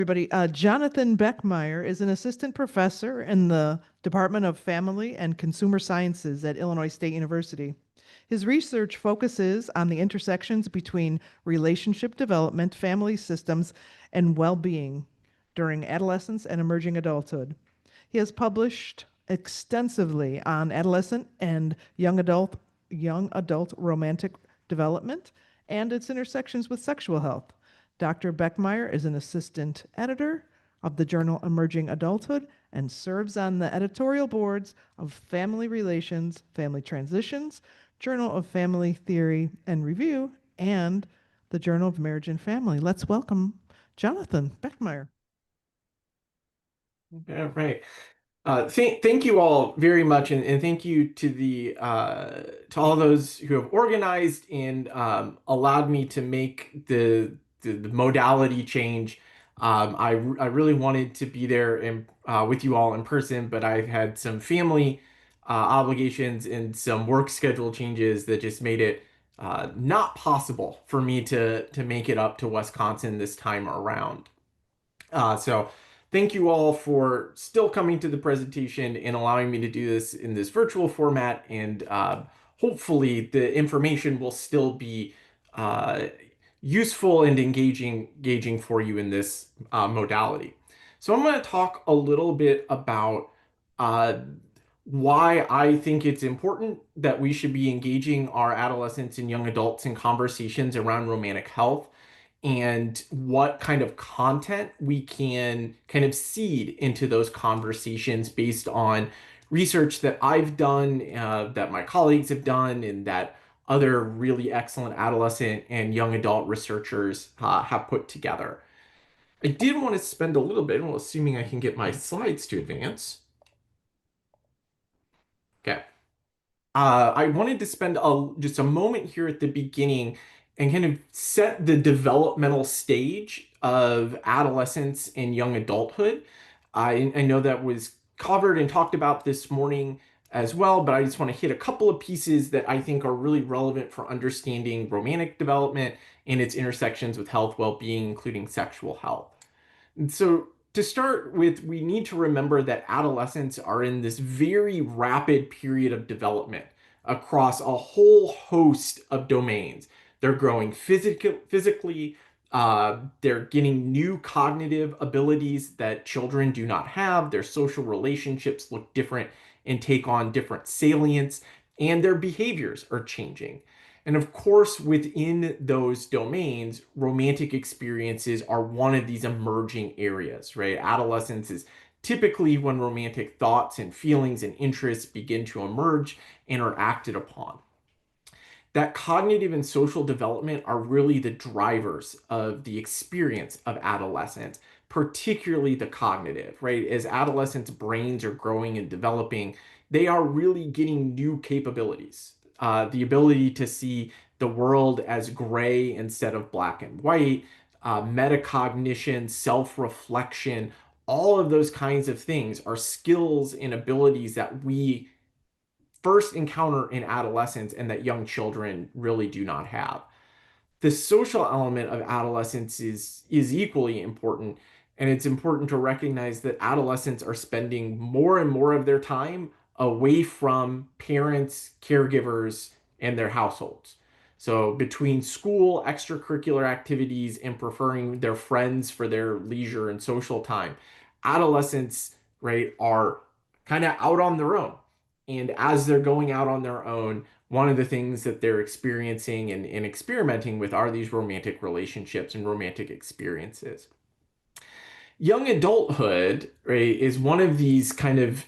Everybody. Jonathon Beckmeyer is an assistant professor in the Department of Family and Consumer Sciences at Illinois State University. His research focuses on the intersections between relationship development, family systems, and well-being during adolescence and emerging adulthood. He has published extensively on adolescent and young adult romantic development and its intersections with sexual health. Dr. Beckmeyer is an assistant editor of the journal Emerging Adulthood and serves on the editorial boards of Family Relations, Family Transitions, Journal of Family Theory and Review, and the Journal of Marriage and Family. Let's welcome Jonathon Beckmeyer. All right. Thank you all very much, and thank you to the to all those who have organized and allowed me to make the modality change. I really wanted to be there and with you all in person, but I've had some family obligations and some work schedule changes that just made it not possible for me to make it up to Wisconsin this time around. So thank you all for still coming to the presentation and allowing me to do this in this virtual format. And hopefully the information will still be uh, useful and engaging for you in this modality. So I'm going to talk a little bit about uh, why I think it's important that we should be engaging our adolescents and young adults in conversations around romantic health and what kind of content we can kind of seed into those conversations based on research that I've done, that my colleagues have done, and that other really excellent adolescent and young adult researchers have put together. I did want to spend a little bit, well, assuming I can get my slides to advance. Okay. I wanted to spend just a moment here at the beginning and kind of set the developmental stage of adolescence and young adulthood. I know that was covered and talked about this morning as well, but I just want to hit a couple of pieces that I think are really relevant for understanding romantic development and its intersections with health, well-being, including sexual health. And so to start with, we need to remember that adolescents are in this very rapid period of development across a whole host of domains. They're growing physically, they're getting new cognitive abilities that children do not have. Their social relationships look different and take on different salience, and their behaviors are changing. And of course, within those domains, romantic experiences are one of these emerging areas, right? Adolescence is typically when romantic thoughts and feelings and interests begin to emerge and are acted upon. That cognitive and social development are really the drivers of the experience of adolescence, particularly the cognitive, right? As adolescents' brains are growing and developing, they are really getting new capabilities. The ability to see the world as gray instead of black and white, metacognition, self-reflection, all of those kinds of things are skills and abilities that we first encounter in adolescence and that young children really do not have. The social element of adolescence is equally important, and it's important to recognize that adolescents are spending more and more of their time away from parents, caregivers, and their households. So between school, extracurricular activities, and preferring their friends for their leisure and social time, adolescents, right, are kind of out on their own. And as they're going out on their own, one of the things that they're experiencing and experimenting with are these romantic relationships and romantic experiences. Young adulthood, right, is one of these kind of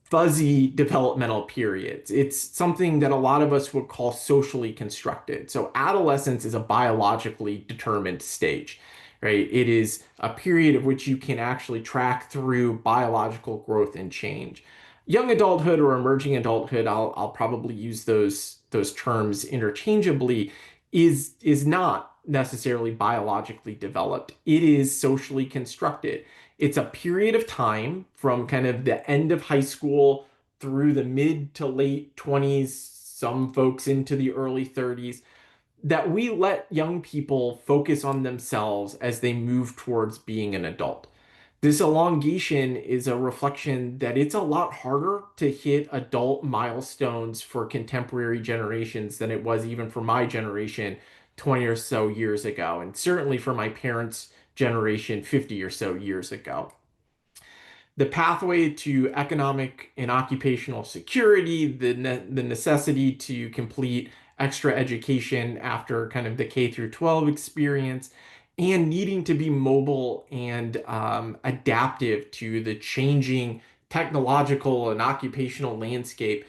fuzzy developmental periods. It's something that a lot of us would call socially constructed. So adolescence is a biologically determined stage, right? It is a period of which you can actually track through biological growth and change. Young adulthood or emerging adulthood, I'll probably use those terms interchangeably, is not necessarily biologically developed. It is socially constructed. It's a period of time from kind of the end of high school through the mid to late 20s, some folks into the early 30s, that we let young people focus on themselves as they move towards being an adult. This elongation is a reflection that it's a lot harder to hit adult milestones for contemporary generations than it was even for my generation 20 or so years ago, and certainly for my parents' generation 50 or so years ago. The pathway to economic and occupational security, the necessity to complete extra education after kind of the K through 12 experience, and needing to be mobile and adaptive to the changing technological and occupational landscape.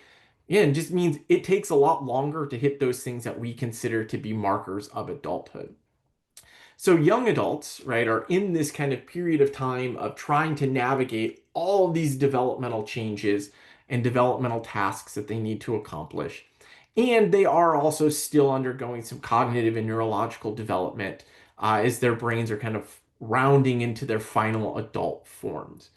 Yeah, it just means it takes a lot longer to hit those things that we consider to be markers of adulthood. So young adults, right, are in this kind of period of time of trying to navigate all of these developmental changes and developmental tasks that they need to accomplish. And they are also still undergoing some cognitive and neurological development as their brains are kind of rounding into their final adult forms.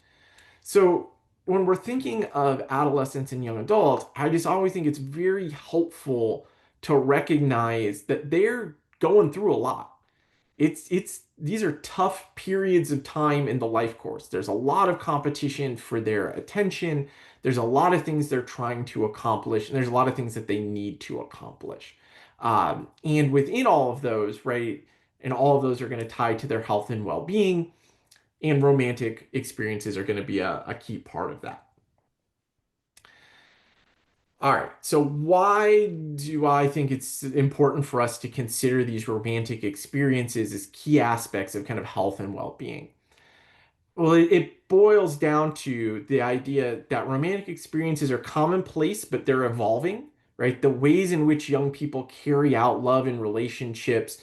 So when we're thinking of adolescents and young adults, I just always think it's very helpful to recognize that they're going through a lot. It's these are tough periods of time in the life course. There's a lot of competition for their attention. There's a lot of things they're trying to accomplish, and there's a lot of things that they need to accomplish. And within all of those, right, and all of those are going to tie to their health and well-being, and romantic experiences are going to be a key part of that. All right, so why do I think it's important for us to consider these romantic experiences as key aspects of kind of health and well-being? Well, it boils down to the idea that romantic experiences are commonplace, but they're evolving, right? The ways in which young people carry out love and relationships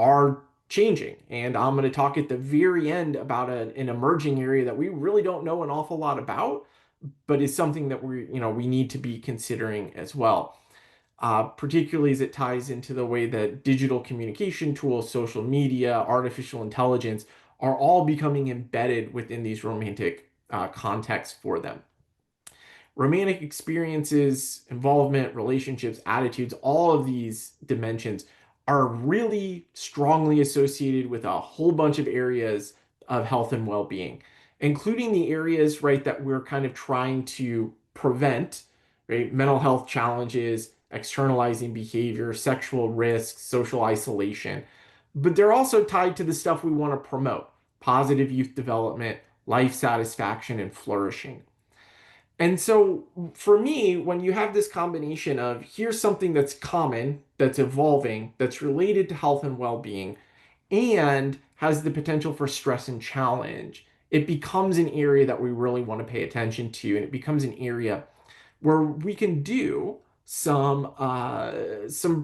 are changing. And I'm going to talk at the very end about an emerging area that we really don't know an awful lot about, but is something that we need to be considering as well. Particularly as it ties into the way that digital communication tools, social media, artificial intelligence are all becoming embedded within these romantic contexts for them. Romantic experiences, involvement, relationships, attitudes, all of these dimensions are really strongly associated with a whole bunch of areas of health and well-being, including the areas, right, that we're kind of trying to prevent, right? Mental health challenges, externalizing behavior, sexual risks, social isolation. But they're also tied to the stuff we want to promote: positive youth development, life satisfaction, and flourishing. And so for me, when you have this combination of here's something that's common, that's evolving, that's related to health and well-being, and has the potential for stress and challenge, it becomes an area that we really want to pay attention to. And it becomes an area where we can do some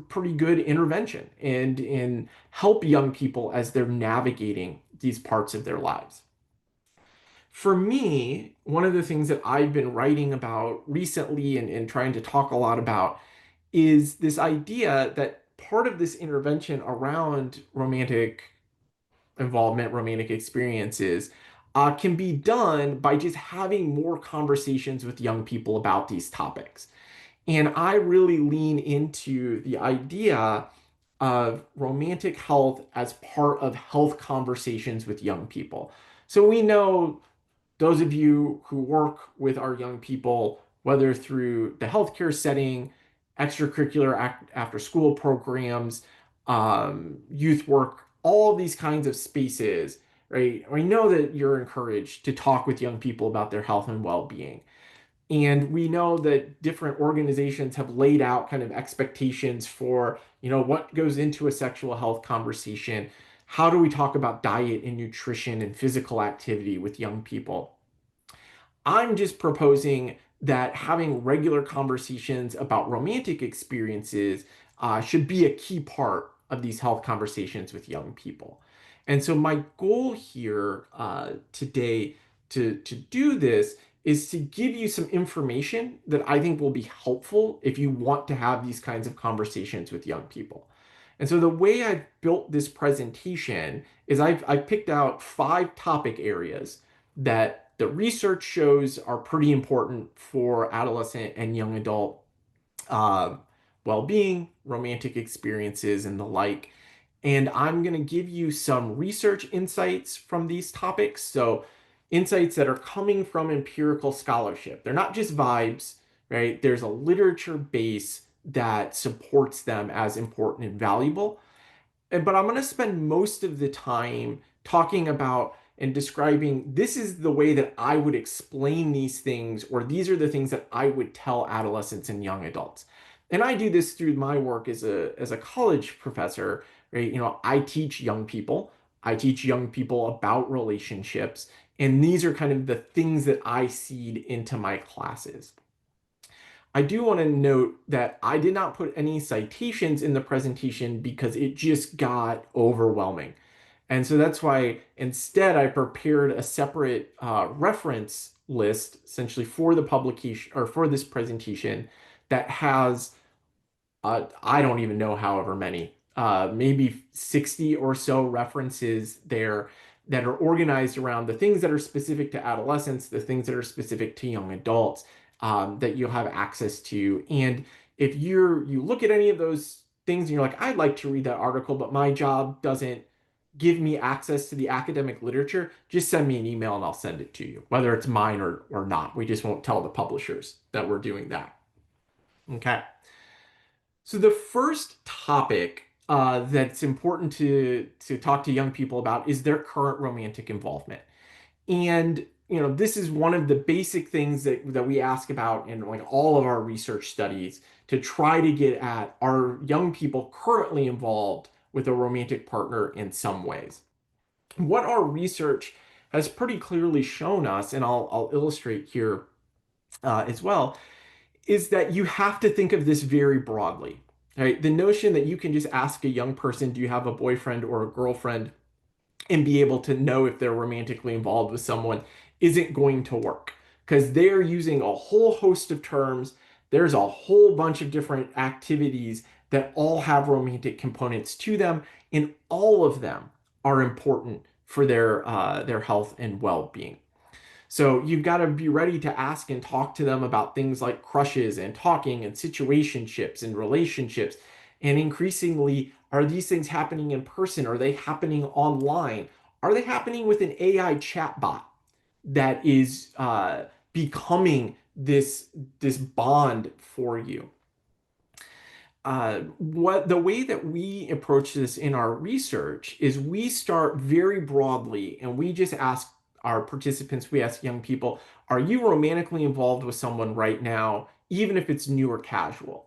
pretty good intervention and help young people as they're navigating these parts of their lives. For me, one of the things that I've been writing about recently and trying to talk a lot about is this idea that part of this intervention around romantic involvement, romantic experiences, can be done by just having more conversations with young people about these topics. And I really lean into the idea of romantic health as part of health conversations with young people. So we know those of you who work with our young people, whether through the healthcare setting, extracurricular after school programs, youth work, all of these kinds of spaces, right? We know that you're encouraged to talk with young people about their health and well-being. And we know that different organizations have laid out kind of expectations for, what goes into a sexual health conversation. How do we talk about diet and nutrition and physical activity with young people? I'm just proposing that having regular conversations about romantic experiences should be a key part of these health conversations with young people. And so my goal here today to do this is to give you some information that I think will be helpful if you want to have these kinds of conversations with young people. And so the way I've built this presentation is I've picked out 5 topic areas that the research shows are pretty important for adolescent and young adult uh, well-being, romantic experiences, and the like. And I'm going to give you some research insights from these topics. So, insights that are coming from empirical scholarship. They're not just vibes, right? There's a literature base that supports them as important and valuable. But I'm going to spend most of the time talking about and describing this is the way that I would explain these things, or these are the things that I would tell adolescents and young adults. And I do this through my work as a college professor, right? I teach young people. I teach young people about relationships, and these are kind of the things that I seed into my classes. I do want to note that I did not put any citations in the presentation because it just got overwhelming. And so that's why instead I prepared a separate reference list essentially for the publication or for this presentation that has I don't even know however many, maybe 60 or so references there that are organized around the things that are specific to adolescents, the things that are specific to young adults, that you'll have access to. And if you look at any of those things and you're like, I'd like to read that article, but my job doesn't give me access to the academic literature, just send me an email and I'll send it to you, whether it's mine or not. We just won't tell the publishers that we're doing that. Okay. So the first topic that's important to talk to young people about is their current romantic involvement. And this is one of the basic things that we ask about in like all of our research studies to try to get at are young people currently involved with a romantic partner in some ways. What our research has pretty clearly shown us, and I'll illustrate here as well, is that you have to think of this very broadly. Right? The notion that you can just ask a young person, do you have a boyfriend or a girlfriend, and be able to know if they're romantically involved with someone isn't going to work because they're using a whole host of terms. There's a whole bunch of different activities that all have romantic components to them, and all of them are important for their health and well-being. So you've got to be ready to ask and talk to them about things like crushes and talking and situationships and relationships. And increasingly, are these things happening in person? Are they happening online? Are they happening with an AI chatbot that is becoming this bond for you? What the way that we approach this in our research is we start very broadly and we just ask our participants, we ask young people, are you romantically involved with someone right now, even if it's new or casual?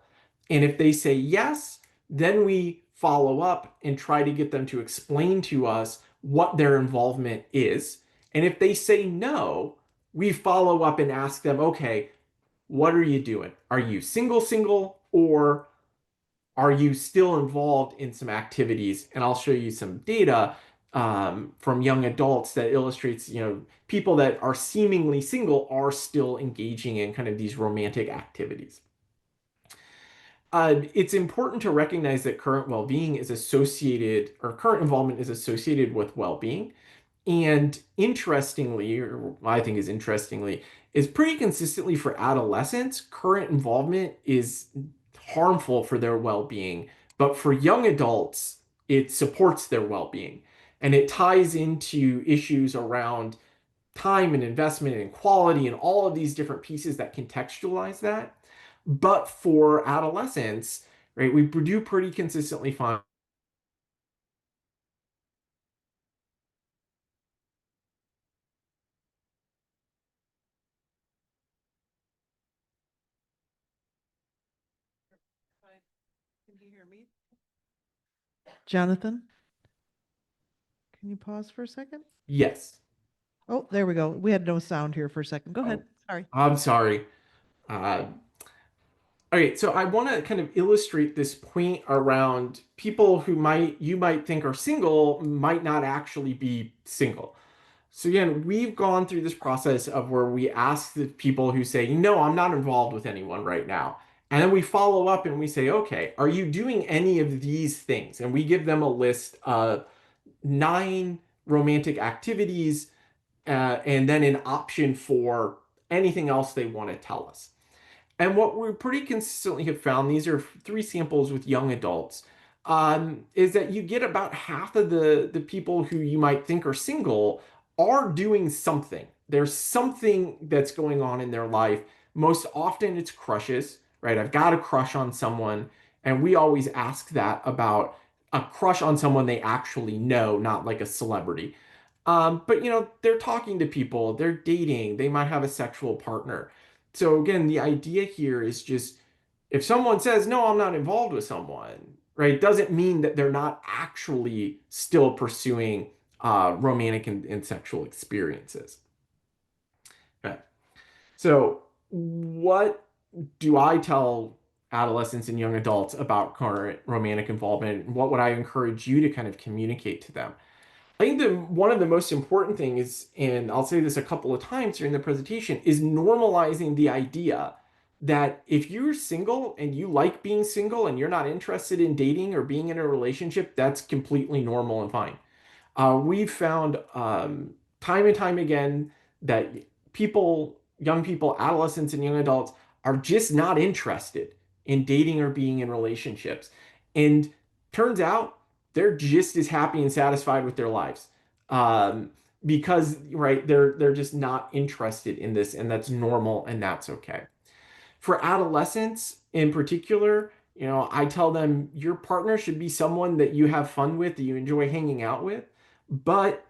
And if they say yes, then we follow up and try to get them to explain to us what their involvement is. And if they say no, we follow up and ask them, okay, what are you doing? Are you single, or are you still involved in some activities? And I'll show you some data from young adults that illustrates, people that are seemingly single are still engaging in kind of these romantic activities. It's important to recognize that current well-being is associated, or current involvement is associated with well-being. And interestingly, or I think is interestingly, is pretty consistently for adolescents, current involvement is harmful for their well-being. But for young adults, it supports their well-being. And it ties into issues around time and investment and quality and all of these different pieces that contextualize that. But for adolescents, right, we do pretty consistently find Can you hear me? Jonathan, can you pause for a second? yes. Oh, there we go. We had no sound here for a second. Go ahead. Oh, Sorry. I'm sorry. Uh, all right, so I want to kind of illustrate this point around people who you might think are single might not actually be single. So again, we've gone through this process of where we ask the people who say, no, I'm not involved with anyone right now. And then we follow up and we say, okay, are you doing any of these things? And we give them a list of 9 romantic activities, and then an option for anything else they want to tell us. And what we pretty consistently have found, these are three samples with young adults, is that you get about half of the people who you might think are single are doing something. There's something that's going on in their life. Most often it's crushes, right? I've got a crush on someone, and we always ask that about a crush on someone they actually know, not like a celebrity. But they're talking to people, they're dating, they might have a sexual partner. So again, the idea here is just if someone says, no, I'm not involved with someone, right, doesn't mean that they're not actually still pursuing romantic and sexual experiences. Okay. So, what do I tell adolescents and young adults about current romantic involvement? What would I encourage you to kind of communicate to them? I think one of the most important things, and I'll say this a couple of times during the presentation, is normalizing the idea that if you're single and you like being single and you're not interested in dating or being in a relationship, that's completely normal and fine. We've found time and time again that young people, adolescents and young adults, are just not interested in dating or being in relationships. And turns out they're just as happy and satisfied with their lives. Um, because right, they're just not interested in this, and that's normal and that's okay. For adolescents in particular, I tell them your partner should be someone that you have fun with, that you enjoy hanging out with, but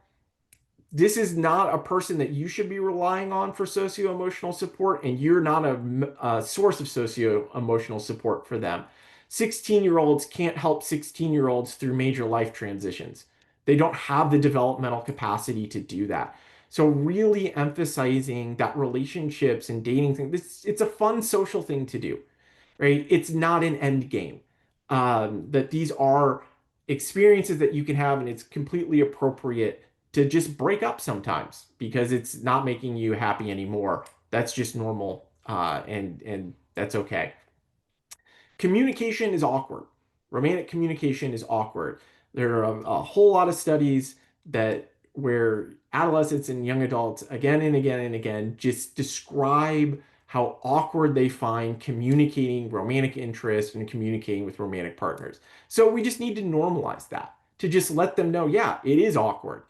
this is not a person that you should be relying on for socio-emotional support, and you're not a source of socio-emotional support for them. 16-year-olds can't help 16-year-olds through major life transitions. They don't have the developmental capacity to do that. So really emphasizing that relationships and dating thing, it's a fun social thing to do, right? It's not an end game. That these are experiences that you can have, and it's completely appropriate to just break up sometimes because it's not making you happy anymore. That's just normal, and that's okay. Communication is awkward. Romantic communication is awkward. There are a whole lot of studies that where adolescents and young adults again and again and again just describe how awkward they find communicating romantic interest and communicating with romantic partners. So we just need to normalize that to just let them know, yeah, it is awkward.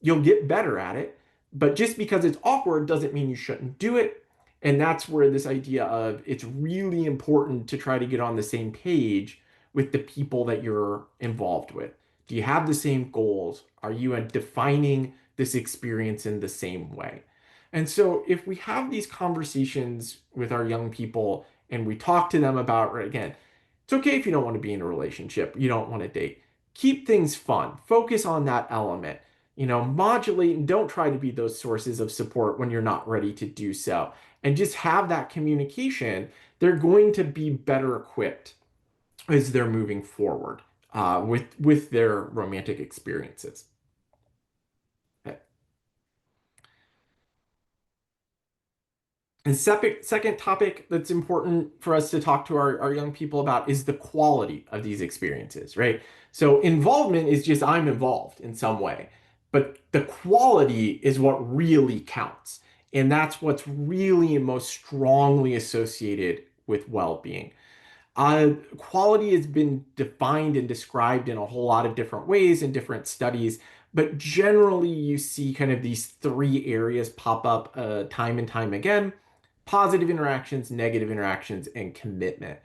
You'll get better at it, but just because it's awkward doesn't mean you shouldn't do it. And that's where this idea of it's really important to try to get on the same page with the people that you're involved with. Do you have the same goals? Are you defining this experience in the same way? And so if we have these conversations with our young people and we talk to them about, right, again, it's okay if you don't want to be in a relationship, you don't want to date. Keep things fun. Focus on that element. Modulate and don't try to be those sources of support when you're not ready to do so, and just have that communication. They're going to be better equipped as they're moving forward with their romantic experiences. Okay. And second topic that's important for us to talk to our young people about is the quality of these experiences, right? So involvement is just I'm involved in some way, but the quality is what really counts. And that's what's really and most strongly associated with well-being. Quality has been defined and described in a whole lot of different ways in different studies, but generally you see kind of these three areas pop up time and time again: positive interactions, negative interactions, and commitment.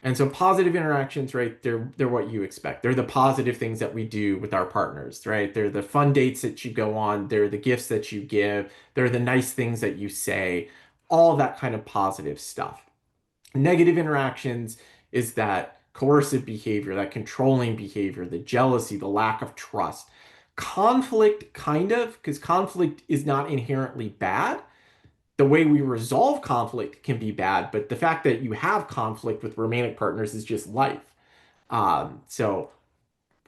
And so positive interactions, right? They're what you expect. They're the positive things that we do with our partners, right? They're the fun dates that you go on. They're the gifts that you give. They're the nice things that you say. All that kind of positive stuff. Negative interactions is that coercive behavior, that controlling behavior, the jealousy, the lack of trust. Conflict, kind of, because conflict is not inherently bad. The way we resolve conflict can be bad, but the fact that you have conflict with romantic partners is just life. So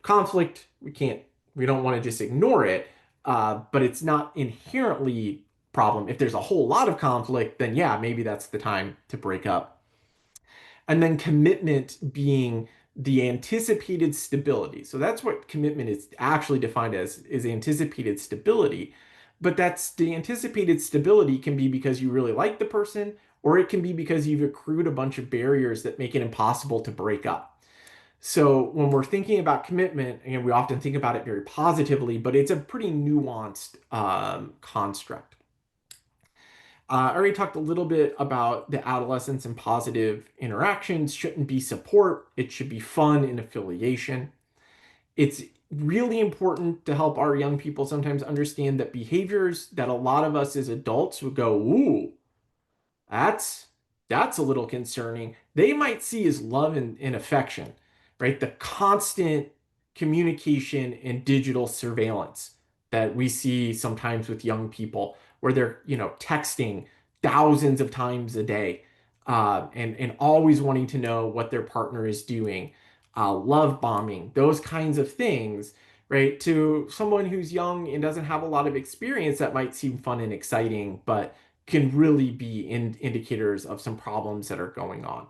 conflict, we don't want to just ignore it, but it's not inherently problem. If there's a whole lot of conflict, then yeah, maybe that's the time to break up. And then commitment being the anticipated stability. So that's what commitment is actually defined as, is anticipated stability. But that's the anticipated stability can be because you really like the person, or it can be because you've accrued a bunch of barriers that make it impossible to break up. So when we're thinking about commitment, and we often think about it very positively, but it's a pretty nuanced construct. I already talked a little bit about the adolescence and positive interactions shouldn't be support. It should be fun and affiliation. It's really important to help our young people sometimes understand that behaviors that a lot of us as adults would go, ooh, that's that's a little concerning. They might see as love and affection, right? The constant communication and digital surveillance that we see sometimes with young people, where they're, texting thousands of times a day, and always wanting to know what their partner is doing, love bombing, those kinds of things, right? To someone who's young and doesn't have a lot of experience, that might seem fun and exciting, but can really be indicators of some problems that are going on.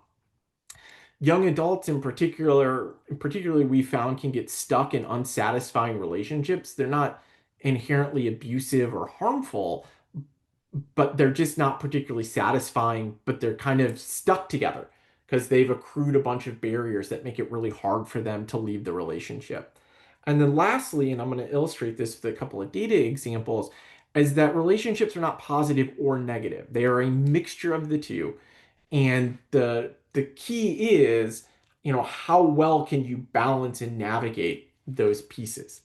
Young adults particularly we found can get stuck in unsatisfying relationships. They're not inherently abusive or harmful, but they're just not particularly satisfying, but they're kind of stuck together because they've accrued a bunch of barriers that make it really hard for them to leave the relationship. And then lastly, and I'm going to illustrate this with a couple of data examples, is that relationships are not positive or negative. They are a mixture of the two. And the key is, how well can you balance and navigate those pieces?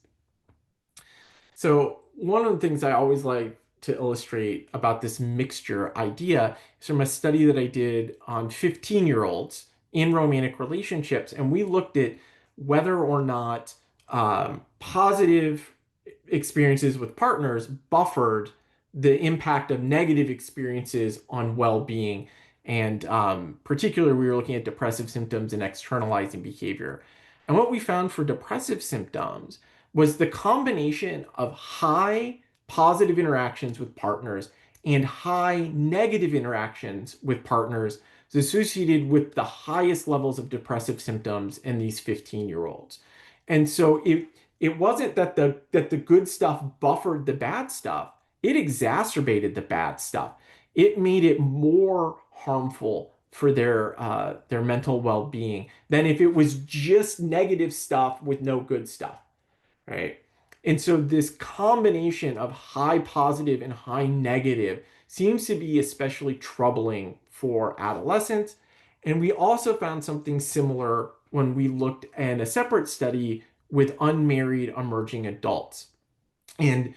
So one of the things I always like to illustrate about this mixture idea is from a study that I did on 15-year-olds in romantic relationships. And we looked at whether or not positive experiences with partners buffered the impact of negative experiences on well-being. And particularly, we were looking at depressive symptoms and externalizing behavior. And what we found for depressive symptoms was the combination of high positive interactions with partners and high negative interactions with partners is associated with the highest levels of depressive symptoms in these 15-year-olds. And so it wasn't that the good stuff buffered the bad stuff. It exacerbated the bad stuff. It made it more harmful for their mental well-being than if it was just negative stuff with no good stuff, right? And so this combination of high positive and high negative seems to be especially troubling for adolescents. And we also found something similar when we looked at a separate study with unmarried emerging adults. And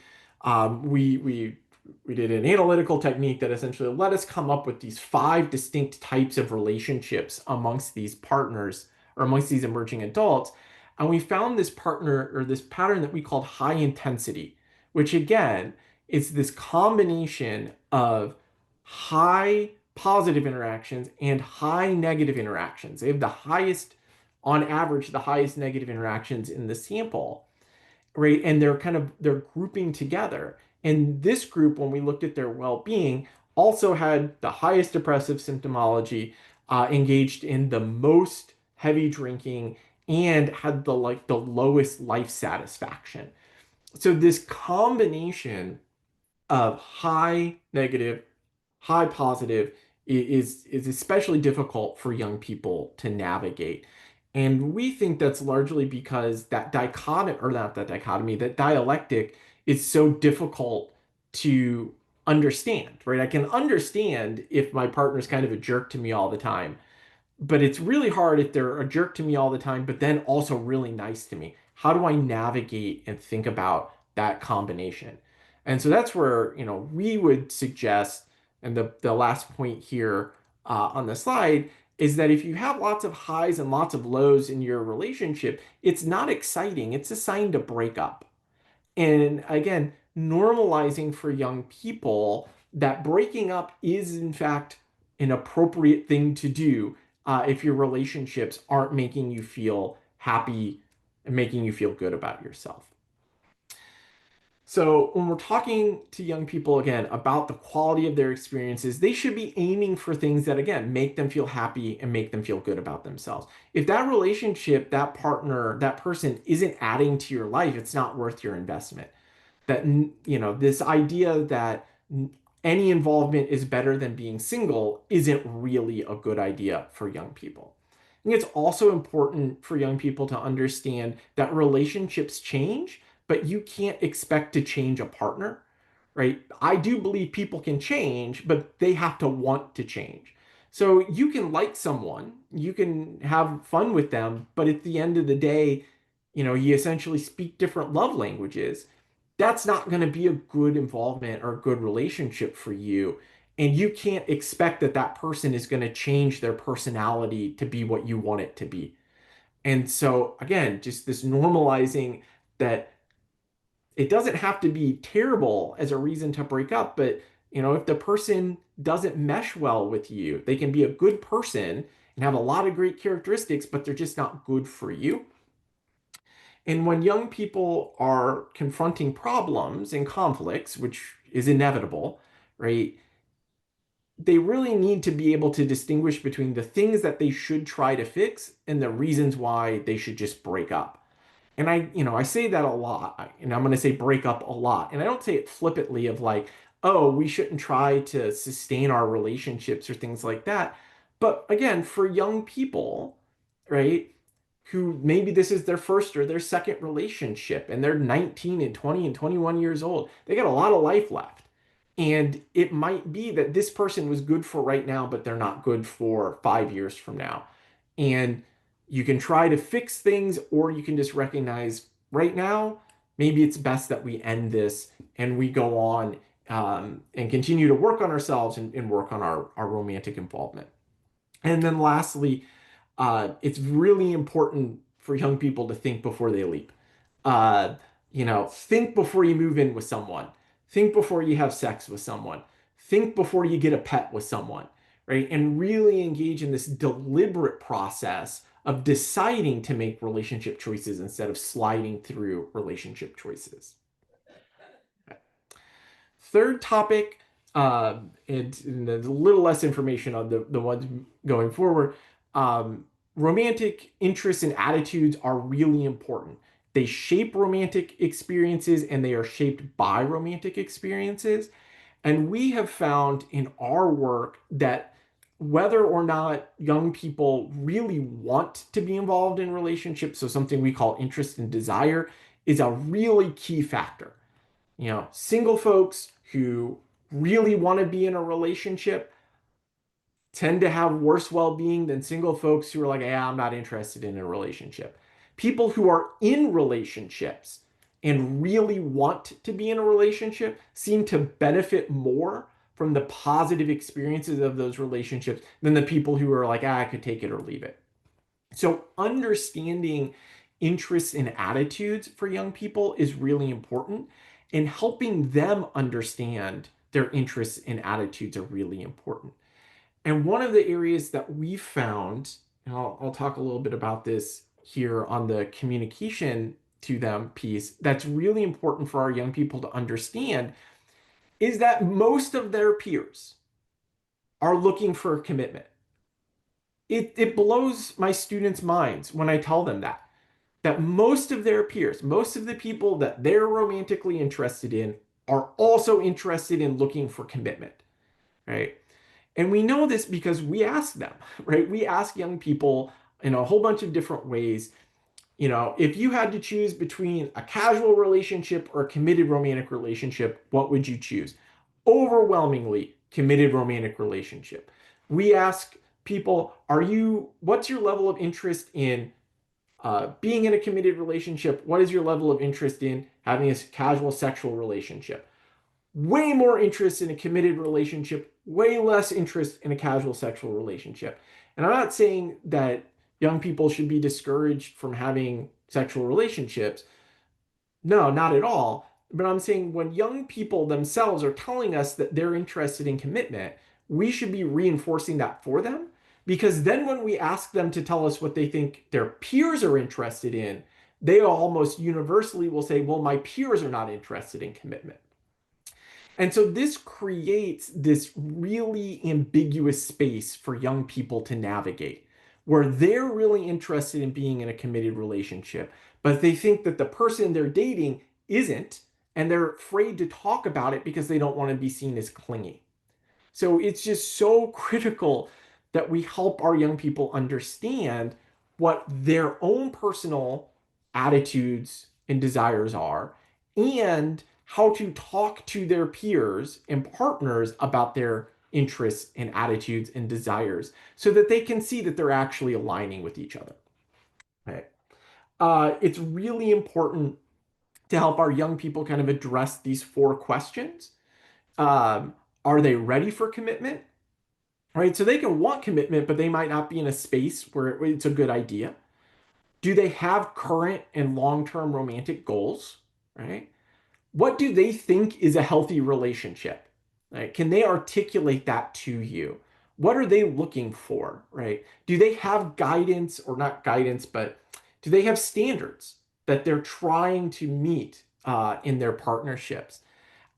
we did an analytical technique that essentially let us come up with these 5 distinct types of relationships amongst these partners or amongst these emerging adults. And we found this partner or this pattern that we called high intensity, which again is this combination of high positive interactions and high negative interactions. They have the highest, on average, the highest negative interactions in the sample, right? And they're grouping together. And this group, when we looked at their well-being, also had the highest depressive symptomology, engaged in the most heavy drinking, and had the lowest life satisfaction. So this combination of high negative, high positive is especially difficult for young people to navigate. And we think that's largely because that dichotomy, or not that dichotomy, that dialectic is so difficult to understand, right? I can understand if my partner's kind of a jerk to me all the time, but it's really hard if they're a jerk to me all the time, but then also really nice to me. How do I navigate and think about that combination? And so that's where, we would suggest, and the last point here on the slide is that if you have lots of highs and lots of lows in your relationship, it's not exciting. It's a sign to break up. And again, normalizing for young people that breaking up is, in fact, an appropriate thing to do if your relationships aren't making you feel happy and making you feel good about yourself. So, when we're talking to young people again about the quality of their experiences, they should be aiming for things that, again, make them feel happy and make them feel good about themselves. If that relationship, that partner, that person isn't adding to your life, it's not worth your investment. That, this idea that any involvement is better than being single isn't really a good idea for young people. I think it's also important for young people to understand that relationships change, but you can't expect to change a partner, right? I do believe people can change, but they have to want to change. So you can like someone, you can have fun with them, but at the end of the day, you essentially speak different love languages. That's not going to be a good involvement or a good relationship for you. And you can't expect that that person is going to change their personality to be what you want it to be. And so, again, just this normalizing that it doesn't have to be terrible as a reason to break up, but if the person doesn't mesh well with you, they can be a good person and have a lot of great characteristics, but they're just not good for you. And when young people are confronting problems and conflicts, which is inevitable, right? They really need to be able to distinguish between the things that they should try to fix and the reasons why they should just break up. And I say that a lot, and I'm going to say break up a lot. And I don't say it flippantly of like, oh, we shouldn't try to sustain our relationships or things like that. But again, for young people, right, who maybe this is their first or their second relationship and they're 19 and 20 and 21 years old, they got a lot of life left. And it might be that this person was good for right now, but they're not good for 5 years from now. And you can try to fix things, or you can just recognize right now, maybe it's best that we end this and we go on and continue to work on ourselves and work on our romantic involvement. And then lastly, it's really important for young people to think before they leap. Uh, think before you move in with someone. Think before you have sex with someone. Think before you get a pet with someone, right? And really engage in this deliberate process of deciding to make relationship choices instead of sliding through relationship choices. Third topic, and a little less information on the ones going forward. Romantic interests and attitudes are really important. They shape romantic experiences and they are shaped by romantic experiences. And we have found in our work that whether or not young people really want to be involved in relationships, so something we call interest and desire, is a really key factor. Single folks who really want to be in a relationship tend to have worse well-being than single folks who are like, yeah, I'm not interested in a relationship. People who are in relationships and really want to be in a relationship seem to benefit more from the positive experiences of those relationships than the people who are like, I could take it or leave it. So understanding interests and attitudes for young people is really important, and helping them understand their interests and attitudes are really important. And one of the areas that we found, and I'll talk a little bit about this here on the communication to them piece, that's really important for our young people to understand is that most of their peers are looking for commitment. It blows my students' minds when I tell them that most of their peers, most of the people that they're romantically interested in, are also interested in looking for commitment, right? And we know this because we ask them, right? We ask young people in a whole bunch of different ways, if you had to choose between a casual relationship or a committed romantic relationship, what would you choose? Overwhelmingly, committed romantic relationship. We ask people, what's your level of interest in being in a committed relationship? What is your level of interest in having a casual sexual relationship? Way more interest in a committed relationship, way less interest in a casual sexual relationship. And I'm not saying that young people should be discouraged from having sexual relationships. No, not at all. But I'm saying when young people themselves are telling us that they're interested in commitment, we should be reinforcing that for them. Because then when we ask them to tell us what they think their peers are interested in, they almost universally will say, well, my peers are not interested in commitment. And so this creates this really ambiguous space for young people to navigate, where they're really interested in being in a committed relationship, but they think that the person they're dating isn't, and they're afraid to talk about it because they don't want to be seen as clingy. So it's just so critical that we help our young people understand what their own personal attitudes and desires are and how to talk to their peers and partners about their interests and attitudes and desires so that they can see that they're actually aligning with each other. Right? It's really important to help our young people kind of address these four questions. Um, are they ready for commitment? Right? So they can want commitment, but they might not be in a space where it's a good idea. Do they have current and long-term romantic goals? Right? What do they think is a healthy relationship? Right? Can they articulate that to you? What are they looking for? Right? Do they have guidance or not guidance, but do they have standards that they're trying to meet in their partnerships?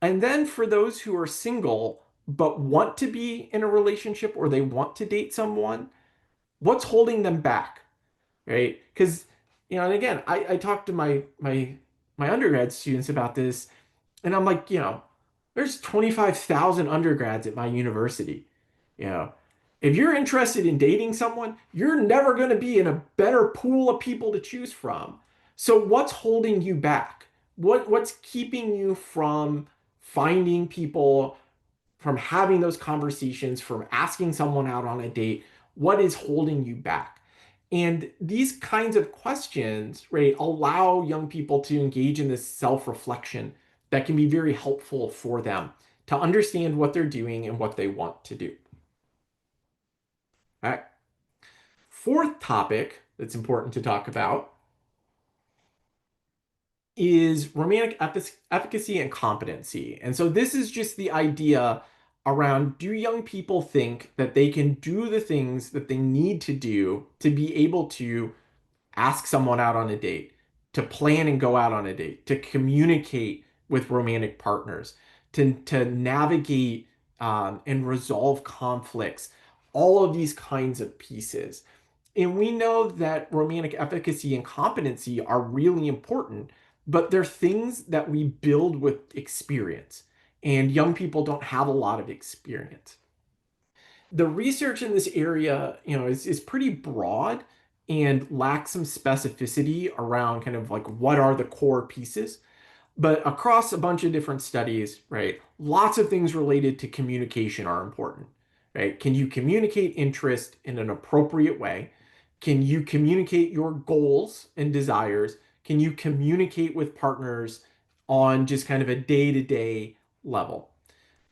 And then for those who are single but want to be in a relationship or they want to date someone, what's holding them back? Right? Because, and again, I talked to my undergrad students about this, and I'm like, there's 25,000 undergrads at my university. You know, if you're interested in dating someone, you're never going to be in a better pool of people to choose from. So what's holding you back? What's keeping you from finding people, from having those conversations, from asking someone out on a date? What is holding you back? And these kinds of questions, right, allow young people to engage in this self-reflection that can be very helpful for them to understand what they're doing and what they want to do. All right. Fourth topic that's important to talk about is romantic efficacy and competency. And so this is just the idea around, do young people think that they can do the things that they need to do to be able to ask someone out on a date, to plan and go out on a date, to communicate with romantic partners, to navigate and resolve conflicts, all of these kinds of pieces. And we know that romantic efficacy and competency are really important, but they're things that we build with experience. And young people don't have a lot of experience. The research in this area, is pretty broad and lacks some specificity around kind of like what are the core pieces. But across a bunch of different studies, right, lots of things related to communication are important, right? Can you communicate interest in an appropriate way? Can you communicate your goals and desires? Can you communicate with partners on just kind of a day-to-day level?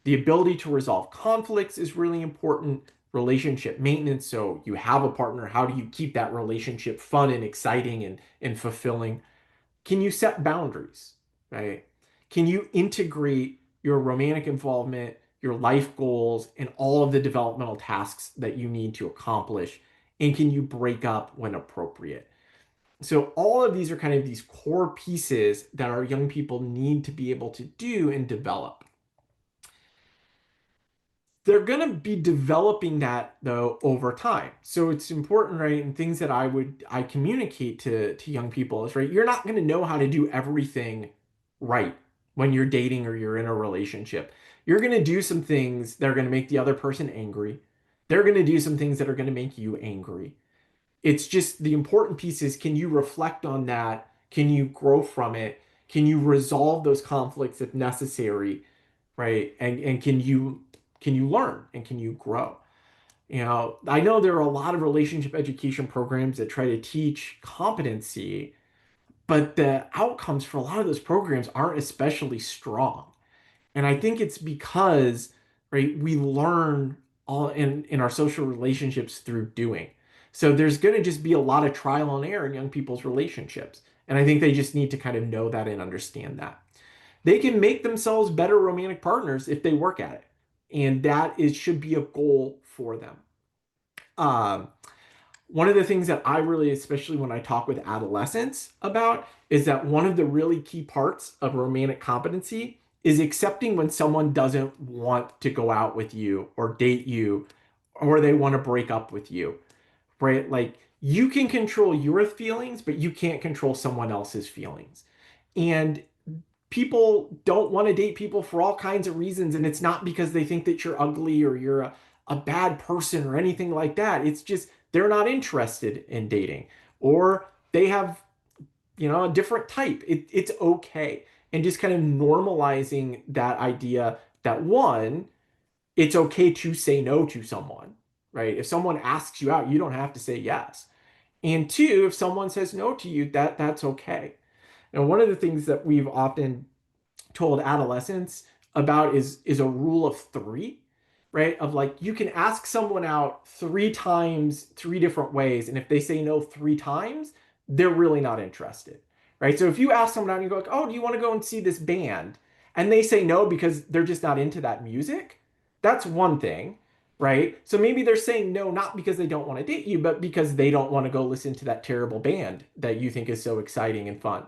The ability to resolve conflicts is really important. Relationship maintenance. So you have a partner. How do you keep that relationship fun and exciting and fulfilling? Can you set boundaries, right? Can you integrate your romantic involvement, your life goals, and all of the developmental tasks that you need to accomplish? And can you break up when appropriate? So all of these are kind of these core pieces that our young people need to be able to do and develop. They're going to be developing that though over time. So it's important, right? And things that I communicate to young people is, right, you're not going to know how to do everything right when you're dating or you're in a relationship. You're going to do some things that are going to make the other person angry. They're going to do some things that are going to make you angry. It's just the important piece is, can you reflect on that? Can you grow from it? Can you resolve those conflicts if necessary? Right? And can you learn and can you grow? I know there are a lot of relationship education programs that try to teach competency, but the outcomes for a lot of those programs aren't especially strong. And I think it's because, right, we learn all in our social relationships through doing. So there's going to just be a lot of trial and error in young people's relationships. And I think they just need to kind of know that and understand that. They can make themselves better romantic partners if they work at it. And that is should be a goal for them. Um, One of the things that I really, especially when I talk with adolescents about, is that one of the really key parts of romantic competency is accepting when someone doesn't want to go out with you or date you or they want to break up with you, right? Like you can control your feelings, but you can't control someone else's feelings. And people don't want to date people for all kinds of reasons, and it's not because they think that you're ugly or you're a bad person or anything like that. It's just they're not interested in dating, or they have, a different type. It's okay. And just kind of normalizing that idea that one, it's okay to say no to someone, right? If someone asks you out, you don't have to say yes. And two, if someone says no to you, that's okay. And one of the things that we've often told adolescents about is a rule of three, right? Of like you can ask someone out three times, three different ways, and if they say no three times, they're really not interested, right? So if you ask someone out and you go like, "Oh, do you want to go and see this band?" and they say no because they're just not into that music, that's one thing, right? So maybe they're saying no not because they don't want to date you, but because they don't want to go listen to that terrible band that you think is so exciting and fun,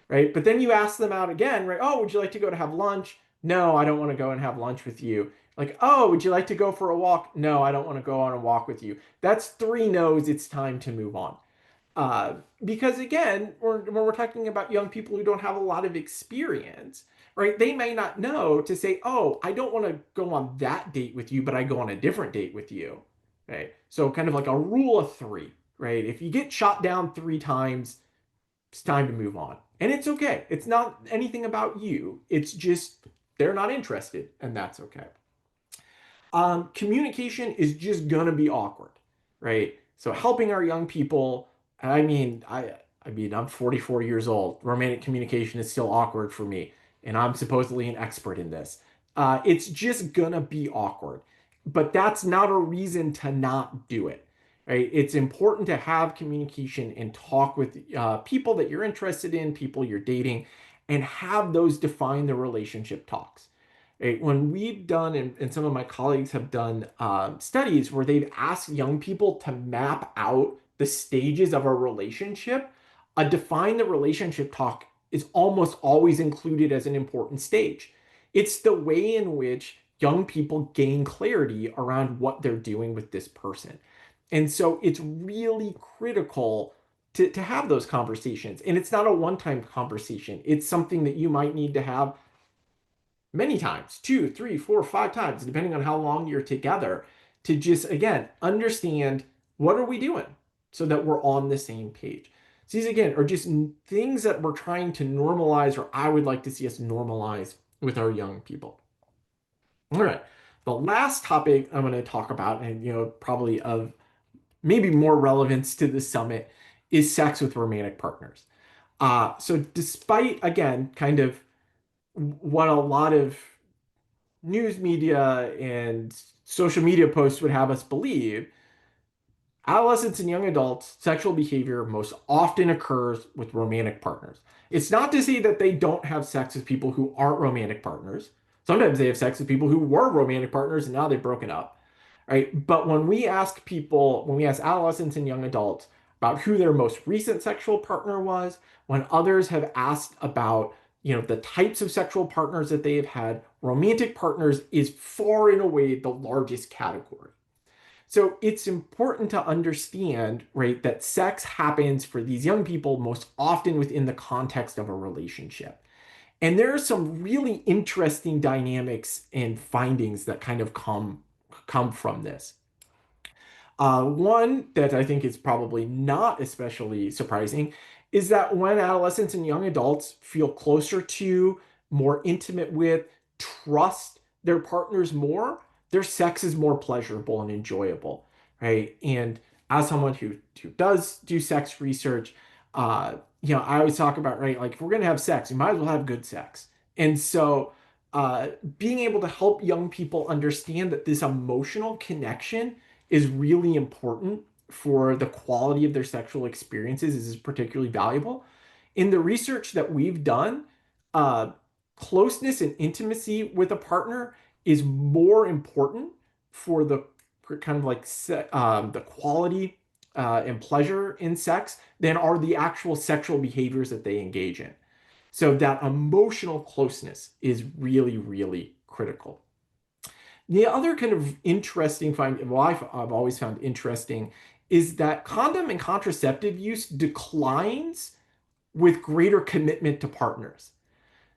right? But then you ask them out again, right? Oh, would you like to go to have lunch? No, I don't want to go and have lunch with you. Like, oh, would you like to go for a walk? No, I don't want to go on a walk with you. That's three no's. It's time to move on. Because again, when we're talking about young people who don't have a lot of experience, right? They may not know to say, oh, I don't want to go on that date with you, but I go on a different date with you, right? So kind of like a rule of three, right? If you get shot down three times, it's time to move on. And it's okay. It's not anything about you. It's just they're not interested, and that's okay. Communication is just gonna be awkward, right? So helping our young people, I mean, I'm 44 years old. Romantic communication is still awkward for me, and I'm supposedly an expert in this. It's just gonna be awkward, but that's not a reason to not do it, right? It's important to have communication and talk with people that you're interested in, people you're dating, and have those define the relationship talks. Right? When we've done, and some of my colleagues have done studies where they've asked young people to map out the stages of a relationship, a define the relationship talk is almost always included as an important stage. It's the way in which young people gain clarity around what they're doing with this person. And so it's really critical to have those conversations. And it's not a one-time conversation. It's something that you might need to have many times, two, three, four, five times, depending on how long you're together, to just, again, understand what are we doing so that we're on the same page. So these, again, are just things that we're trying to normalize, or I would like to see us normalize with our young people. All right. The last topic I'm going to talk about, and probably of maybe more relevance to the summit, is sex with romantic partners. So despite, again, kind of what a lot of news media and social media posts would have us believe, adolescents and young adults, sexual behavior most often occurs with romantic partners. It's not to say that they don't have sex with people who aren't romantic partners. Sometimes they have sex with people who were romantic partners and now they've broken up, right? But when we ask adolescents and young adults about who their most recent sexual partner was, when others have asked about, the types of sexual partners that they have had, romantic partners is far and away the largest category. So it's important to understand, right, that sex happens for these young people most often within the context of a relationship. And there are some really interesting dynamics and findings that kind of come from this. One that I think is probably not especially surprising is that when adolescents and young adults feel closer to, more intimate with, trust their partners more, their sex is more pleasurable and enjoyable, right? And as someone who does do sex research, I always talk about, right, like if we're gonna have sex, we might as well have good sex. And so being able to help young people understand that this emotional connection is really important for the quality of their sexual experiences is particularly valuable. In the research that we've done, uh, closeness and intimacy with a partner is more important for the kind of like the quality and pleasure in sex than are the actual sexual behaviors that they engage in. So that emotional closeness is really, really critical. The other kind of interesting find, well, I've always found interesting, is that condom and contraceptive use declines with greater commitment to partners.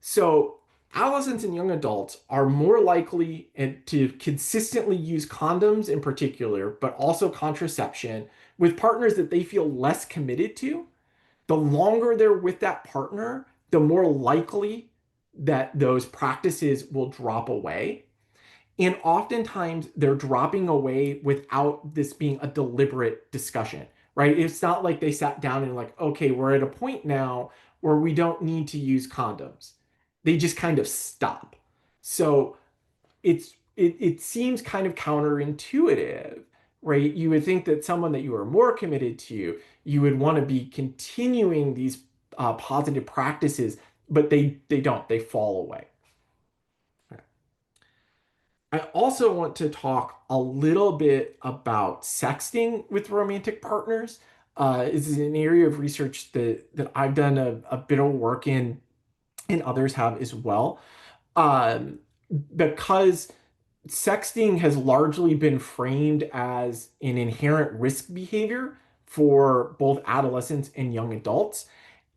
So adolescents and young adults are more likely to consistently use condoms in particular, but also contraception with partners that they feel less committed to. The longer they're with that partner, the more likely that those practices will drop away. And oftentimes they're dropping away without this being a deliberate discussion, right? It's not like they sat down and like, okay, we're at a point now where we don't need to use condoms. They just kind of stop. So it seems kind of counterintuitive, right? You would think that someone that you are more committed to, you would want to be continuing these positive practices, but they don't. They fall away. I also want to talk a little bit about sexting with romantic partners. This is an area of research that I've done a bit of work in, and others have as well. Um, because sexting has largely been framed as an inherent risk behavior for both adolescents and young adults.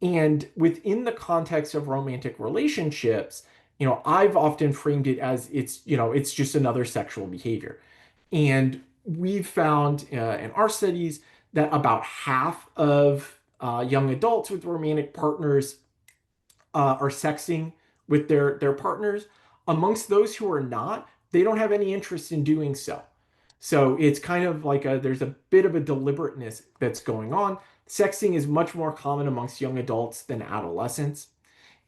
And within the context of romantic relationships, I've often framed it as it's just another sexual behavior. And we've found in our studies that about half of young adults with romantic partners are sexting with their partners. Amongst those who are not, they don't have any interest in doing so. So it's kind of like there's a bit of a deliberateness that's going on. Sexting is much more common amongst young adults than adolescents.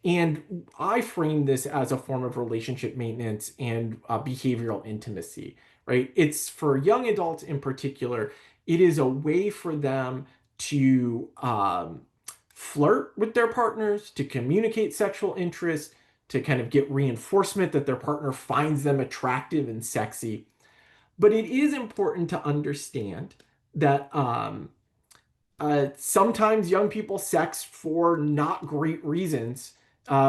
And I frame this as a form of relationship maintenance and behavioral intimacy, right? It's for young adults in particular, it is a way for them to flirt with their partners, to communicate sexual interest, to kind of get reinforcement that their partner finds them attractive and sexy. But it is important to understand that sometimes young people sex for not great reasons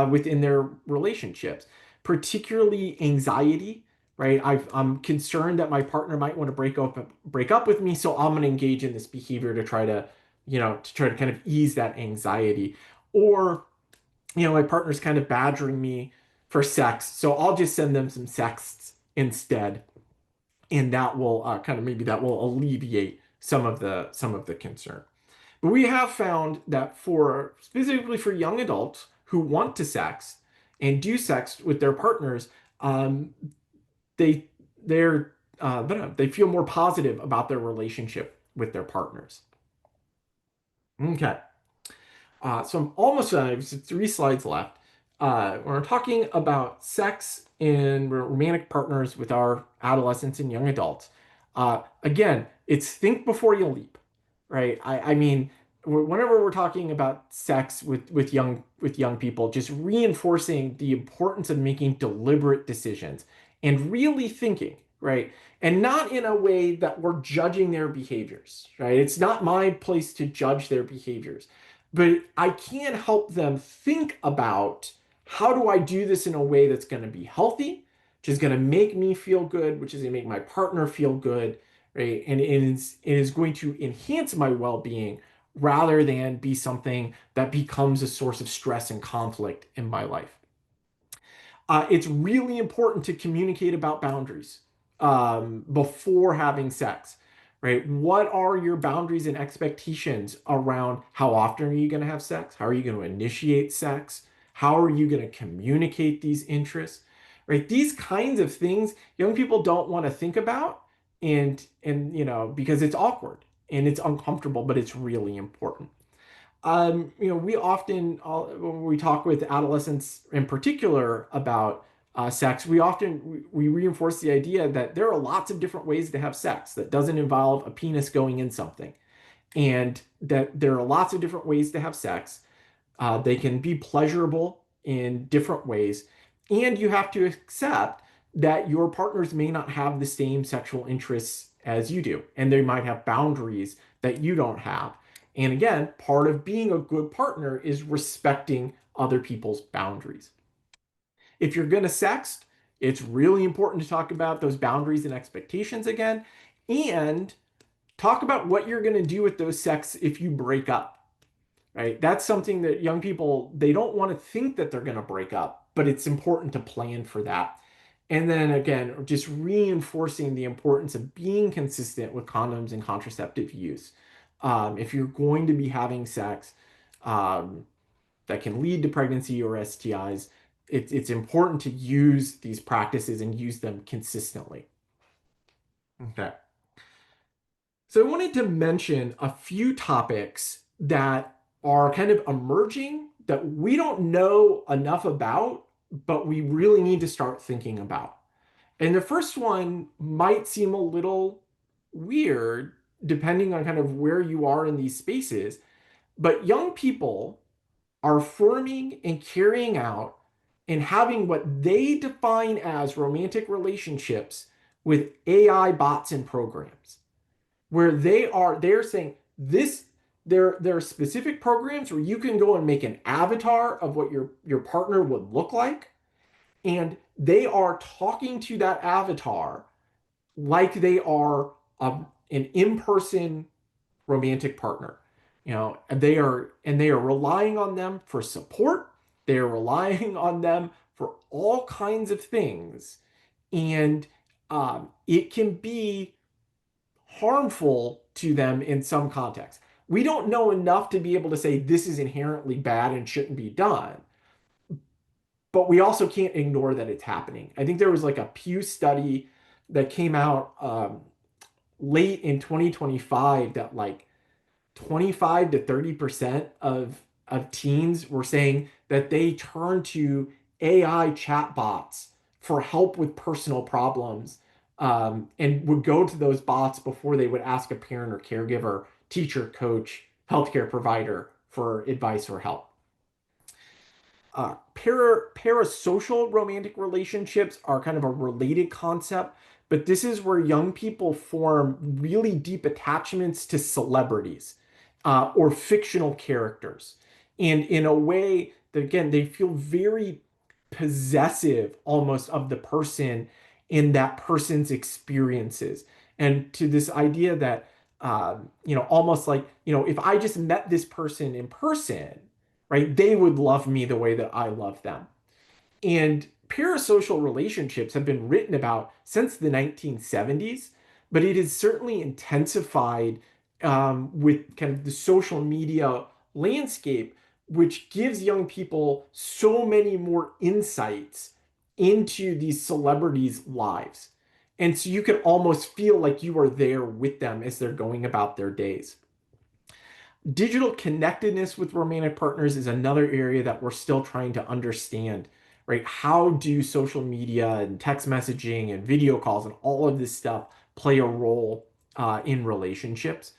within their relationships, particularly anxiety. Right, I'm concerned that my partner might want to break up with me, so I'm going to engage in this behavior to try to, kind of ease that anxiety. Or, my partner's kind of badgering me for sex, so I'll just send them some sexts instead, and that will maybe that will alleviate some of the concern. But we have found that for specifically for young adults who want to sex and do sex with their partners, um, they they're they feel more positive about their relationship with their partners. Okay, so I'm almost done. I have 3 slides left. We're talking about sex and romantic partners with our adolescents and young adults. Again, it's think before you leap, right? I mean, whenever we're talking about sex with young people, just reinforcing the importance of making deliberate decisions and really thinking, right? And not in a way that we're judging their behaviors, right? It's not my place to judge their behaviors, but I can help them think about how do I do this in a way that's going to be healthy, which is going to make me feel good, which is going to make my partner feel good, right? And it is going to enhance my well-being rather than be something that becomes a source of stress and conflict in my life. It's really important to communicate about boundaries before having sex, right? What are your boundaries and expectations around how often are you going to have sex? How are you going to initiate sex? How are you going to communicate these interests, right? These kinds of things young people don't want to think about, and because it's awkward and it's uncomfortable, but it's really important. We often, when we talk with adolescents in particular about sex, we reinforce the idea that there are lots of different ways to have sex that doesn't involve a penis going in something, and that there are lots of different ways to have sex. They can be pleasurable in different ways, and you have to accept that your partners may not have the same sexual interests as you do, and they might have boundaries that you don't have. And again, part of being a good partner is respecting other people's boundaries. If you're going to sext, it's really important to talk about those boundaries and expectations again, and talk about what you're going to do with those sex if you break up. right? That's something that young people, they don't want to think that they're going to break up, but it's important to plan for that. And then again, just reinforcing the importance of being consistent with condoms and contraceptive use. If you're going to be having sex um, that can lead to pregnancy or STIs, it's important to use these practices and use them consistently. Okay. So I wanted to mention a few topics that are kind of emerging that we don't know enough about, but we really need to start thinking about. And the first one might seem a little weird, depending on kind of where you are in these spaces, but young people are forming and carrying out and having what they define as romantic relationships with AI bots and programs where they're saying this there are specific programs where you can go and make an avatar of what your partner would look like, and they are talking to that avatar like they are an in-person romantic partner. And they are relying on them for support. They are relying on them for all kinds of things, and it can be harmful to them in some context. We don't know enough to be able to say this is inherently bad and shouldn't be done, but we also can't ignore that it's happening. I think there was like a Pew study that came out late in 2025 that like 25 to 30% of teens were saying that they turn to AI chatbots for help with personal problems, and would go to those bots before they would ask a parent or caregiver, teacher, coach, healthcare provider for advice or help. Parasocial romantic relationships are kind of a related concept, but this is where young people form really deep attachments to celebrities or fictional characters. And in a way that, again, they feel very possessive almost of the person in that person's experiences. And to this idea that, almost like, if I just met this person in person, right? They would love me the way that I love them. And parasocial relationships have been written about since the 1970s, but it has certainly intensified with kind of the social media landscape, which gives young people so many more insights into these celebrities' lives. And so you can almost feel like you are there with them as they're going about their days. Digital connectedness with romantic partners is another area that we're still trying to understand, right? How do social media and text messaging and video calls and all of this stuff play a role in relationships?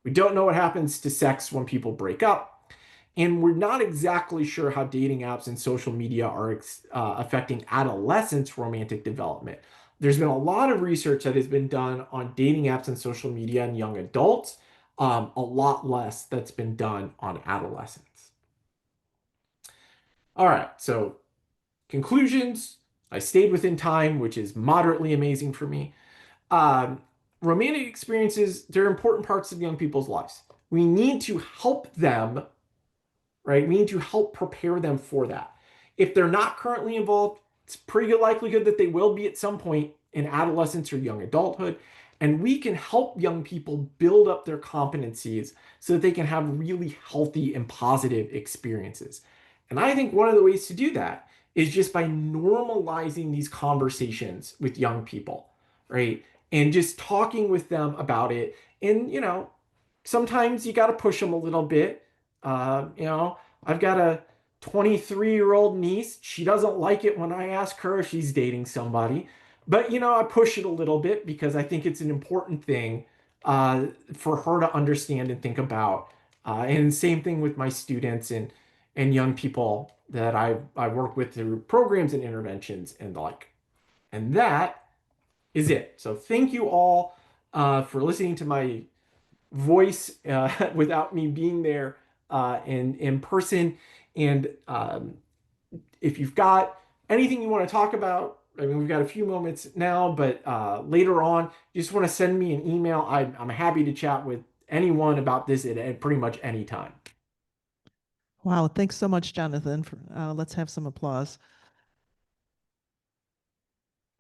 We don't know what happens to sex when people break up. And we're not exactly sure how dating apps and social media are affecting adolescents' romantic development. There's been a lot of research that has been done on dating apps and social media in young adults, a lot less that's been done on adolescents. All right, so conclusions. I stayed within time, which is moderately amazing for me. Um, Romantic experiences, they're important parts of young people's lives. We need to help them, right? We need to help prepare them for that. If they're not currently involved, it's pretty good likelihood that they will be at some point in adolescence or young adulthood. And we can help young people build up their competencies so that they can have really healthy and positive experiences. And I think one of the ways to do that is just by normalizing these conversations with young people, right? And just talking with them about it. And, sometimes you got to push them a little bit. I've got a 23-year-old niece. She doesn't like it when I ask her if she's dating somebody. But, I push it a little bit because I think it's an important thing for her to understand and think about. And same thing with my students and young people that I work with through programs and interventions and the like. And that is it. So thank you all for listening to my voice without me being there in person. And if you've got anything you want to talk about, I mean, we've got a few moments now, but later on, you just want to send me an email. I'm happy to chat with anyone about this at pretty much any time. Wow, thanks so much, Jonathan. Let's have some applause.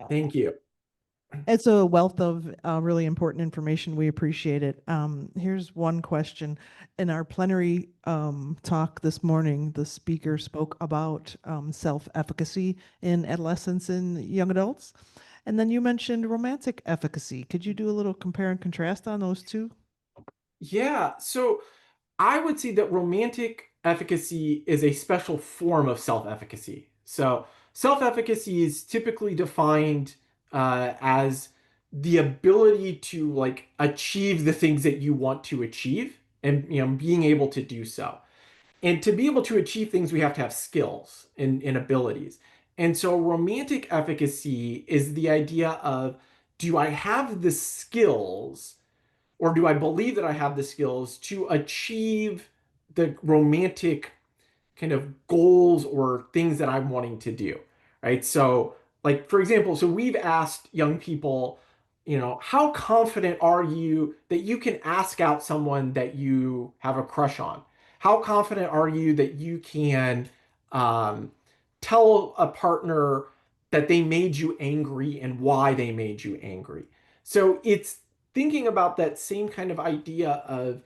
Thank you. It's a wealth of really important information. We appreciate it. Here's one question. In our plenary talk this morning, the speaker spoke about self-efficacy in adolescents and young adults. And then you mentioned romantic efficacy. Could you do a little compare and contrast on those two? Yeah, so I would say that romantic efficacy is a special form of self-efficacy. So self-efficacy is typically defined as the ability to like achieve the things that you want to achieve and being able to do so. And to be able to achieve things, we have to have skills and abilities. And so romantic efficacy is the idea of, do I have the skills or do I believe that I have the skills to achieve the romantic kind of goals or things that I'm wanting to do, right? So, like for example, so we've asked young people, how confident are you that you can ask out someone that you have a crush on? How confident are you that you can um, tell a partner that they made you angry and why they made you angry? So it's thinking about that same kind of idea of,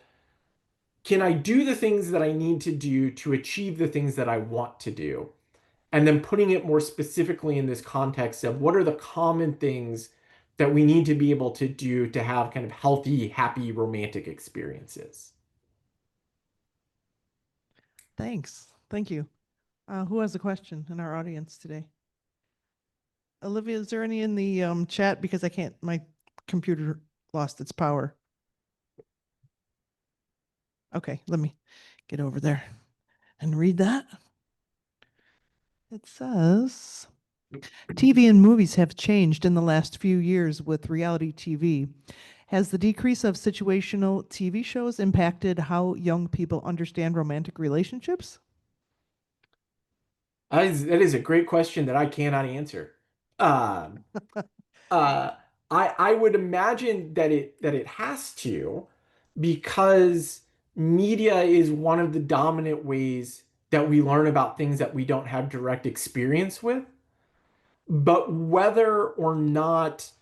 can I do the things that I need to do to achieve the things that I want to do? And then putting it more specifically in this context of, what are the common things that we need to be able to do to have kind of healthy, happy, romantic experiences? Thanks. Thank you. Who has a question in our audience today? Olivia, is there any in the chat? Because I can't, my computer lost its power. Okay, let me get over there and read that. It says TV and movies have changed in the last few years with reality TV. Has the decrease of situational TV shows impacted how young people understand romantic relationships? That is a great question that I cannot answer. Um, uh, I would imagine that it has to, because media is one of the dominant ways that we learn about things that we don't have direct experience with. But whether or not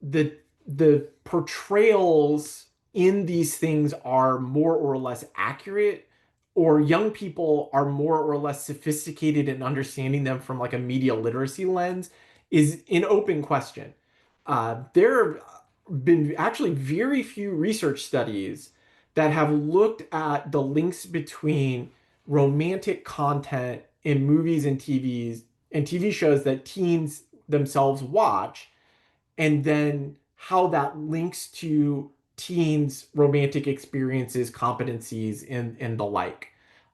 the the portrayals in these things are more or less accurate, or young people are more or less sophisticated in understanding them from like a media literacy lens, is an open question. There have been actually very few research studies that have looked at the links between romantic content in movies and TV shows that teens themselves watch, and then how that links to teens' romantic experiences, competencies, and the like.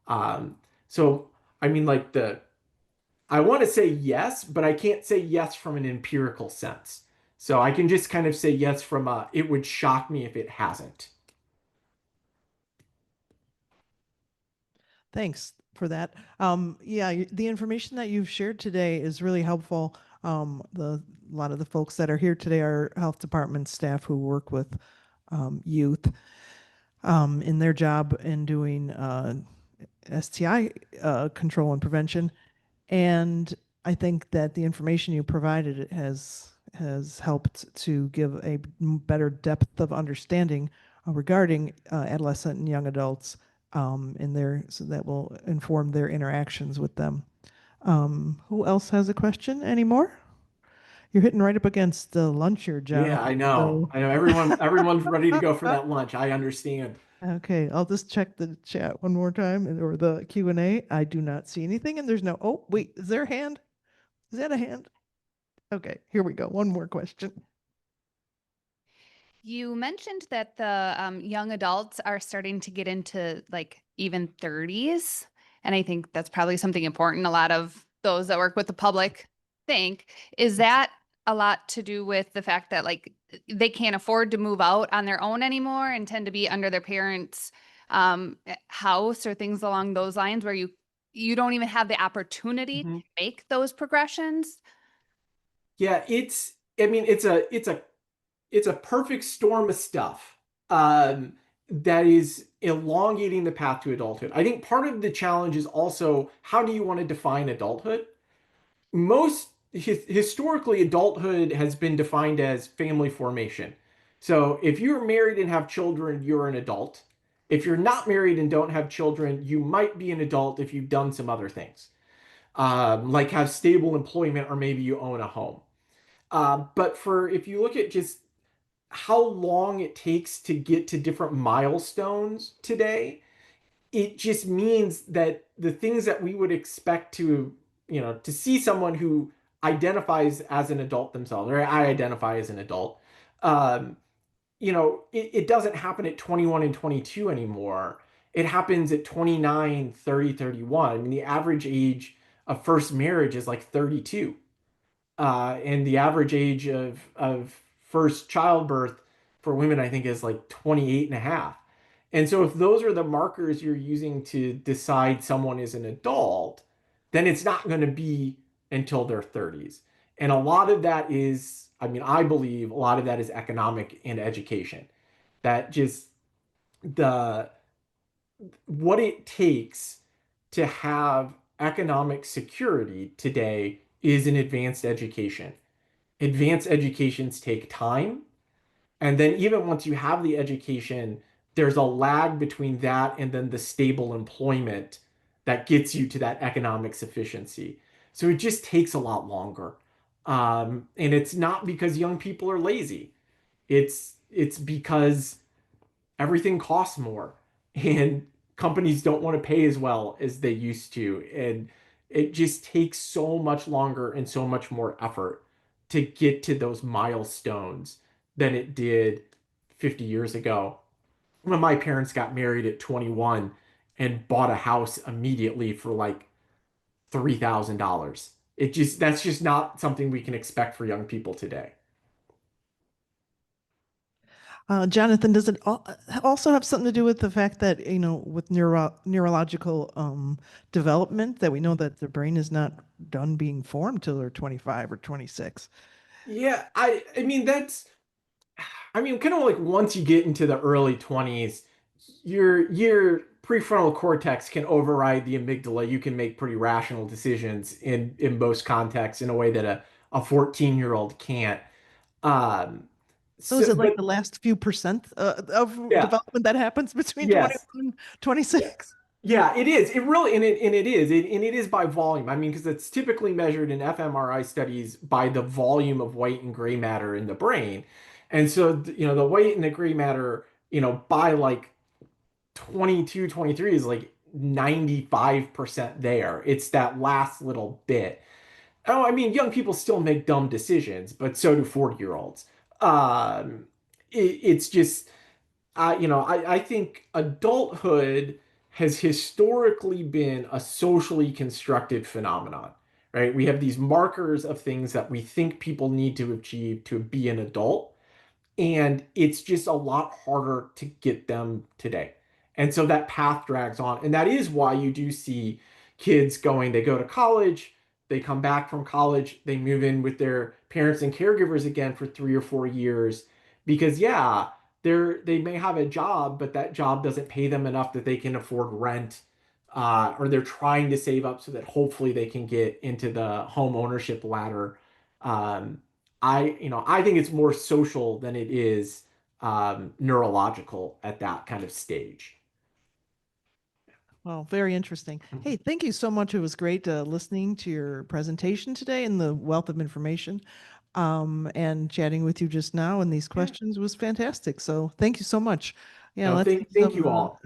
Um, so, I mean, I want to say yes, but I can't say yes from an empirical sense. So I can just kind of say yes from it would shock me if it hasn't. Thanks for that. Yeah, the information that you've shared today is really helpful. A lot of the folks that are here today are health department staff who work with youth in their job in doing STI control and prevention. And I think that the information you provided has helped to give a better depth of understanding regarding adolescent and young adults in their so that will inform their interactions with them. Who else has a question anymore? You're hitting right up against the lunch here, Yeah, Jonathan. I know. So I know everyone's ready to go for that lunch. I understand. okay, I'll just check the chat one more time or the Q&A. I do not see anything, and there's no. Oh, wait, is there a hand? Is that a hand? Okay, here we go. One more question. You mentioned that the young adults are starting to get into like even 30s. And I think that's probably something important. A lot of those that work with the public think. Is that a lot to do with the fact that like they can't afford to move out on their own anymore and tend to be under their parents' house or things along those lines where you don't even have the opportunity to Mhm. make those progressions? Yeah, I mean, it's a perfect storm of stuff. Um, that is elongating the path to adulthood. I think part of the challenge is also how do you want to define adulthood? Historically, adulthood has been defined as family formation. So if you're married and have children, you're an adult. If you're not married and don't have children, you might be an adult if you've done some other things, like have stable employment or maybe you own a home. But for if you look at just how long it takes to get to different milestones today, it just means that the things that we would expect to, to see someone who identifies as an adult themselves, or I identify as an adult, um, it doesn't happen at 21 and 22 anymore. It happens at 29, 30, 31. I mean, the average age of first marriage is like 32. And the average age of first childbirth for women, I think, is like 28 and a half. And so if those are the markers you're using to decide someone is an adult, then it's not going to be until their 30s. And a lot of that is, I mean, I believe a lot of that is economic and education. That just the what it takes to have economic security today is an advanced education. Advanced educations take time. And then even once you have the education, there's a lag between that and then the stable employment that gets you to that economic sufficiency. So it just takes a lot longer. And it's not because young people are lazy. It's because everything costs more and companies don't want to pay as well as they used to. And it just takes so much longer and so much more effort to get to those milestones than it did 50 years ago when my parents got married at 21 and bought a house immediately for like $3,000. That's just not something we can expect for young people today. Jonathan, does it also have something to do with the fact that, with neurological development, that we know that the brain is not done being formed till they're 25 or 26? Yeah, I mean, kind of like once you get into the early 20s, your prefrontal cortex can override the amygdala. You can make pretty rational decisions in most contexts in a way that a 14-year-old can't. Um, So is it but like the last few percent of yeah, development that happens between 21 yes. and Yeah. 26? Yeah, it is. It really, and it is by volume. I mean, because it's typically measured in fMRI studies by the volume of white and gray matter in the brain. And so, the white and the gray matter, by like 22, 23 is like 95% there. It's that last little bit. Oh, I mean, young people still make dumb decisions, but so do 40-year-olds. It's just I think adulthood has historically been a socially constructed phenomenon, right? We have these markers of things that we think people need to achieve to be an adult, and it's just a lot harder to get them today. And so that path drags on. And that is why you do see kids they go to college, they come back from college, they move in with their parents and caregivers again for 3 or 4 years. Because, yeah, they may have a job, but that job doesn't pay them enough that they can afford rent. Or they're trying to save up so that hopefully they can get into the home ownership ladder. Um, I think it's more social than it is neurological at that kind of stage. Well, very interesting. Hey, thank you so much. It was great listening to your presentation today and the wealth of information. And chatting with you just now and these Yeah. questions was fantastic. So thank you so much. Yeah, No, let's do thank you some all.